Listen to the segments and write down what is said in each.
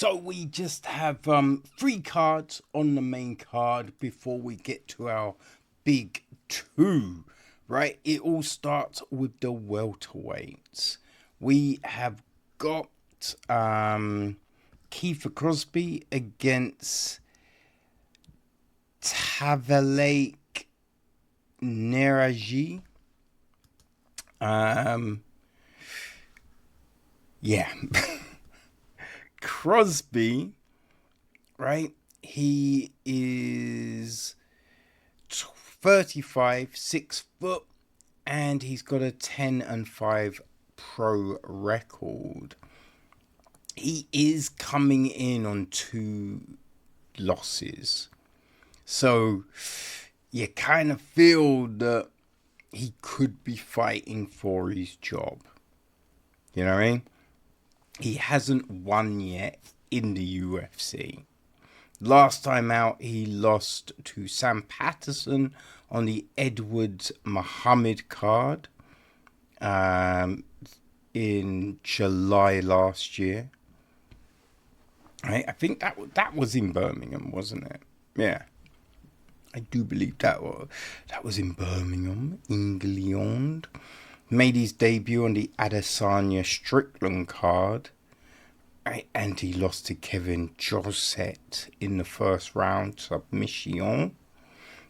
So we just have three cards on the main card before we get to our big two, right? It all starts with the welterweights. We have got Kiefer Crosbie against Taiyilake Nueraji. Yeah. Crosbie, right? He is 35, 6 foot, and he's got a 10-5 pro record. He is coming in on 2 losses. So you kind of feel that he could be fighting for his job. You know what I mean? He hasn't won yet in the UFC. Last time out, he lost to Sam Patterson on the Edwards Muhammad card in July last year. Right? I think that was in Birmingham, wasn't it? Yeah. I do believe that was in Birmingham, England. Made his debut on the Adesanya Strickland card. Right, and he lost to Kevin Josette in the first round submission.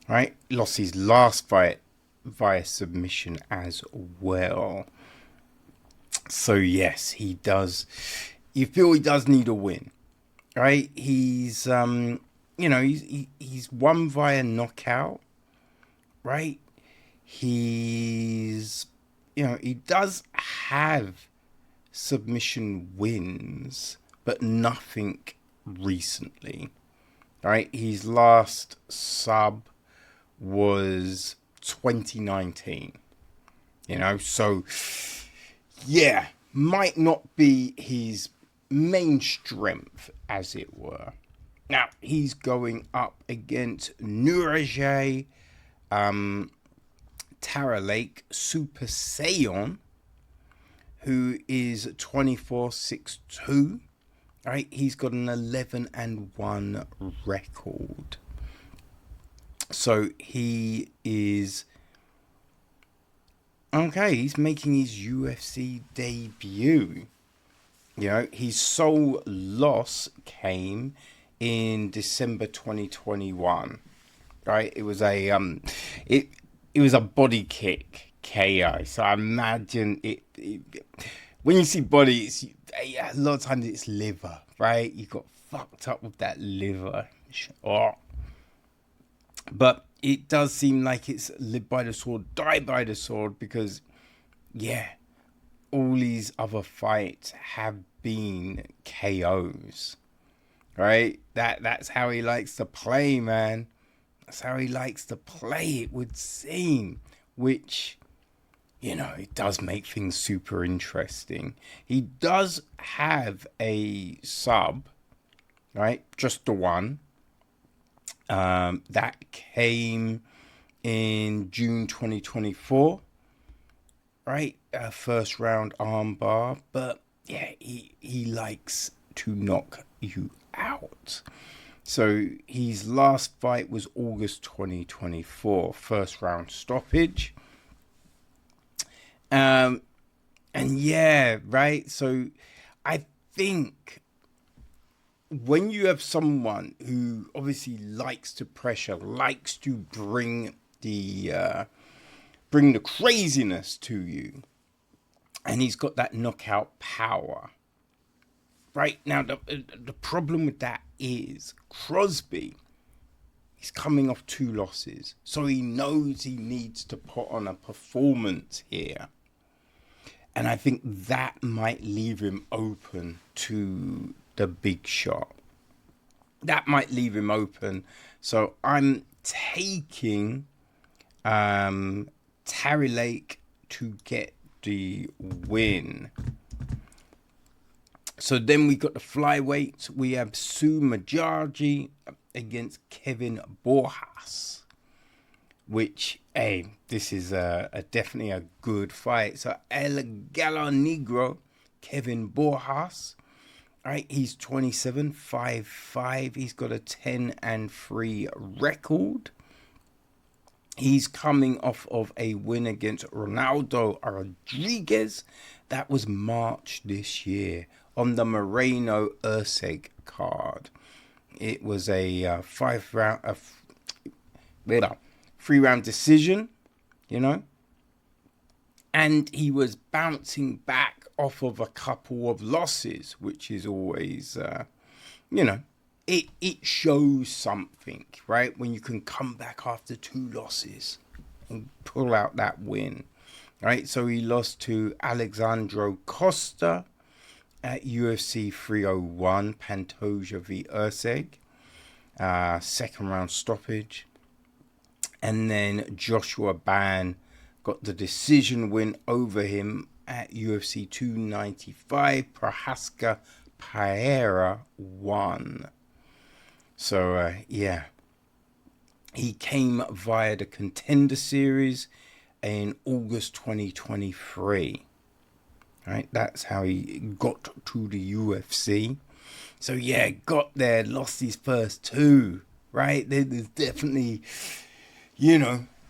Right, lost his last fight via submission as well. So yes, he does. You feel he does need a win, right? He's he's won via knockout, right? He does have submission wins, but nothing recently, right? His last sub was 2019, so yeah, might not be his main strength, as it were. Now, he's going up against Nueraji, Taiyilake Super Saiyan, who is 24-6-2. Right, he's got an 11-1 record. So he is okay. He's making his UFC debut. His sole loss came in December 2021. Right, it was a it was a body kick KO. So I imagine it when you see body, a lot of times it's liver, right? You got fucked up with that liver. Oh. But it does seem like it's live by the sword, die by the sword, because, yeah, all these other fights have been KOs, right? That's how he likes to play, man. That's how he likes to play, it would seem, which, it does make things super interesting. He does have a sub, right? Just the one. That came in June 2024, right? First round armbar. But, yeah, he likes to knock you out. So his last fight was August 2024, first round stoppage. And yeah, right. So I think when you have someone who obviously likes to pressure, likes to bring the craziness to you, and he's got that knockout power, right? Now the problem with that is Crosbie, he's coming off 2 losses, so he knows he needs to put on a performance here. And I think that might leave him open to the big shot. That might leave him open. So I'm taking Taiyilake to get the win. So then we got the flyweights. We have Mudaerji against Kevin Borjas, which, hey, this is definitely a good fight. So El Gallo Negro, Kevin Borjas, Right, he's 27, 5'5". He's got a 10-3 record. He's coming off of a win against Ronaldo Rodriguez. That was March this year on the Moreno Erceg card. It was a 3-round decision, you know. And he was bouncing back off of a couple of losses, which is always, it shows something, right? When you can come back after 2 losses and pull out that win, right? So he lost to Alexandro Costa at UFC 301, Pantoja v. Erceg, 2nd round stoppage. And then Joshua Ban got the decision win over him at UFC 295. Prohaska Pereira won. So, he came via the Contender Series in August 2023. Right, that's how he got to the UFC. So, got there, lost his first 2. Right, there's definitely,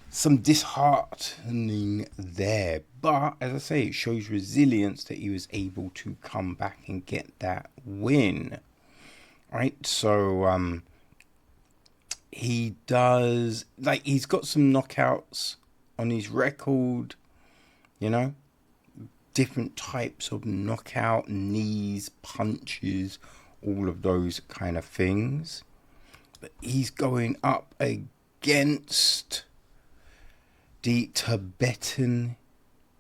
some disheartening there. But, as I say, it shows resilience that he was able to come back and get that win. Right, so he does, he's got some knockouts on his record, different types of knockout, knees, punches, all of those kind of things. But he's going up against the Tibetan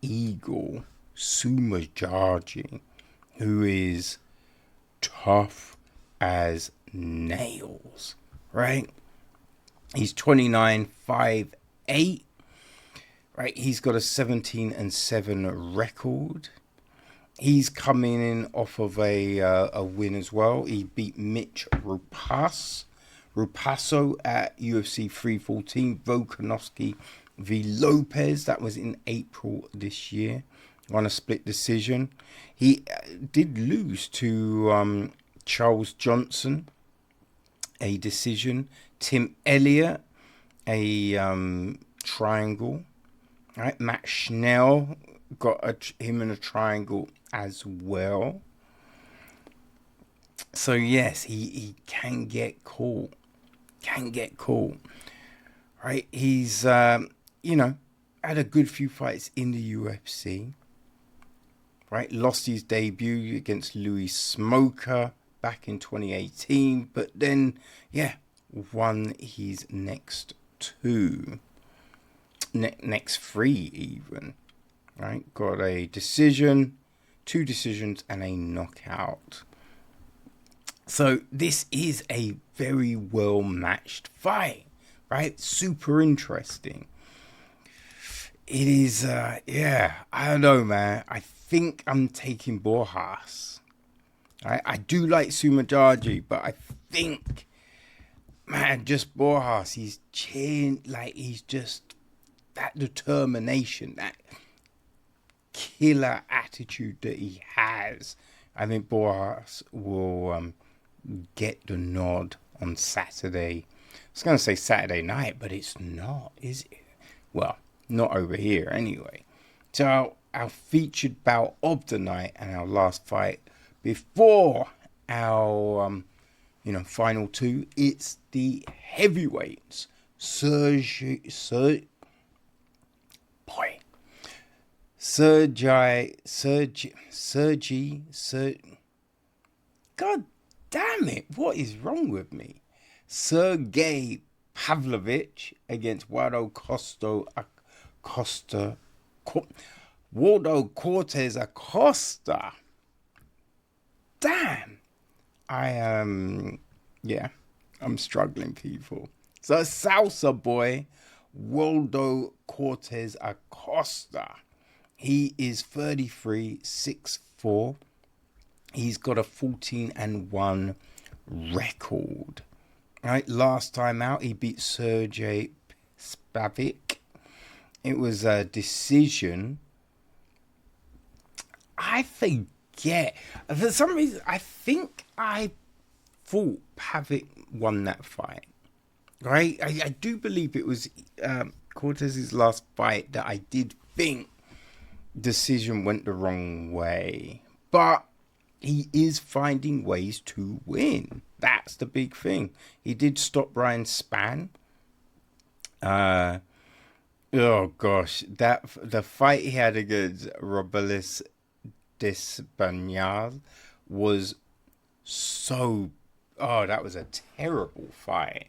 Eagle, Mudaerji, who is tough as nails, right? He's 29, 5'8". Right, he's got a 17-7 record. He's coming in off of a win as well. He beat Mitch Rupasso at UFC 314. Volkanovski v. Lopez. That was in April this year. Won a split decision. He did lose to Charles Johnson, a decision. Tim Elliott, a triangle. Right, Matt Schnell got him in a triangle as well. So yes, he can get caught. Right, he's had a good few fights in the UFC. Right, lost his debut against Louis Smoker back in 2018, but then won his next 2. Next 3 even, right? Got a decision, 2 decisions, and a knockout. So this is a very well matched fight, right? Super interesting. It is, I don't know, man. I think I'm taking Borjas. I do like Mudaerji, but I think, man, just Borjas. He's he's just that determination, that killer attitude that he has. I think Borjas will get the nod on Saturday. I was going to say Saturday night, but it's not, is it? Well, not over here anyway. So our featured bout of the night and our last fight before our final 2, it's the heavyweights. Sergei, God damn it, what is wrong with me? Sergei Pavlovich against Waldo Cortes-Acosta. Damn. I'm struggling, people. So Salsa boy, Waldo Cortes-Acosta. He is 33, 6'4". He's got a 14-1 record. Right, last time out, he beat Sergei Spavik. It was a decision. I forget forget. For some reason, I think I thought Pavic won that fight. Right? I do believe it was Cortez's last fight that I did think decision went the wrong way. But he is finding ways to win. That's the big thing. He did stop Ryan Spann. Oh gosh, the fight he had against Robelis Despagnal was so. Oh, that was a terrible fight.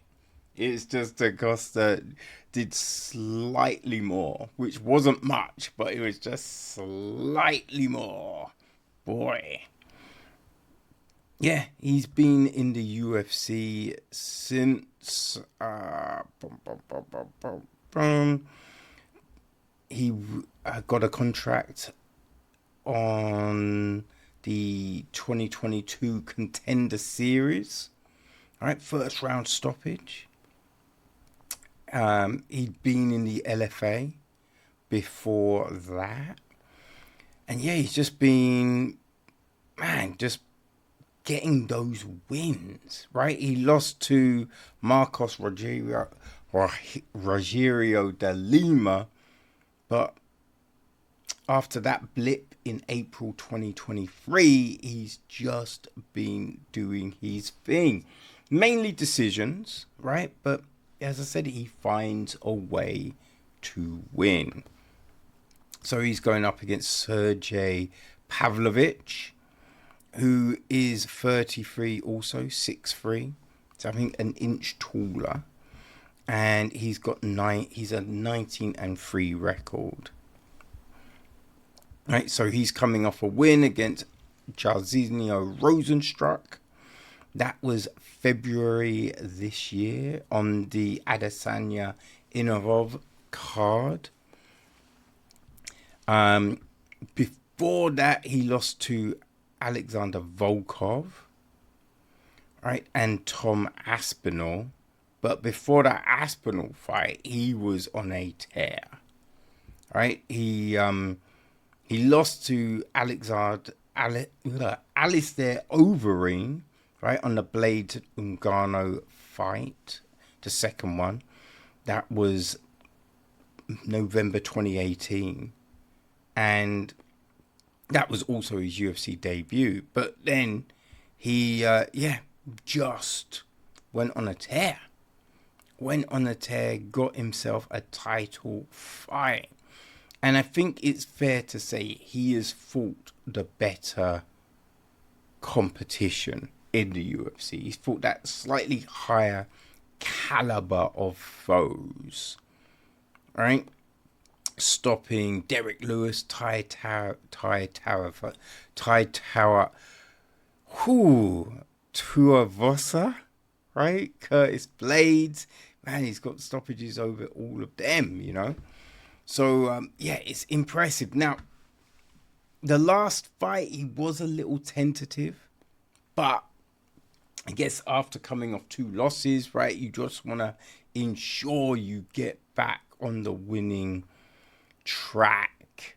It's just Acosta did slightly more, which wasn't much, but it was just slightly more. Boy. Yeah, he's been in the UFC since he got a contract on the 2022 Contender Series. All right, first round stoppage. He'd been in the LFA before that. And yeah, he's just been, just getting those wins, right? He lost to Marcos Rogerio de Lima, but after that blip in April 2023, he's just been doing his thing. Mainly decisions, right? But as I said, he finds a way to win. So he's going up against Sergei Pavlovich, who is 33, also 6'3", so I think an inch taller, and he's a 19-3 record. Right, so he's coming off a win against Jairzinho Rosenstruck. That was February this year on the Adesanya Inarov card. Before that, he lost to Alexander Volkov, right, and Tom Aspinall. But before that Aspinall fight, he was on a tear, right? He lost to Alistair Overeem, right, on the Blade Ngannou fight, the second one. That was November 2018, and that was also his UFC debut. But then he, just went on a tear. Got himself a title fight. And I think it's fair to say he has fought the better competition in the UFC. He's fought that slightly higher caliber of foes, right? Stopping Derek Lewis, Ty Tower, Tuivasa, right? Curtis Blades, man, he's got stoppages over all of them, you know. So it's impressive. Now, the last fight he was a little tentative, but I guess after coming off 2 losses, right, you just want to ensure you get back on the winning track.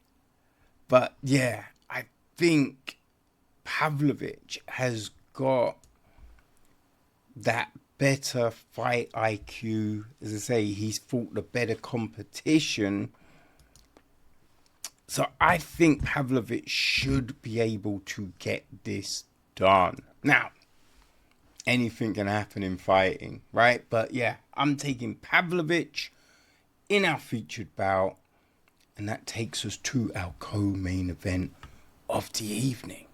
But yeah, I think Pavlovich has got that better fight IQ. As I say, he's fought the better competition. So I think Pavlovich should be able to get this done. Now, anything can happen in fighting, right? But yeah, I'm taking Pavlovich in our featured bout. And that takes us to our co-main event of the evening.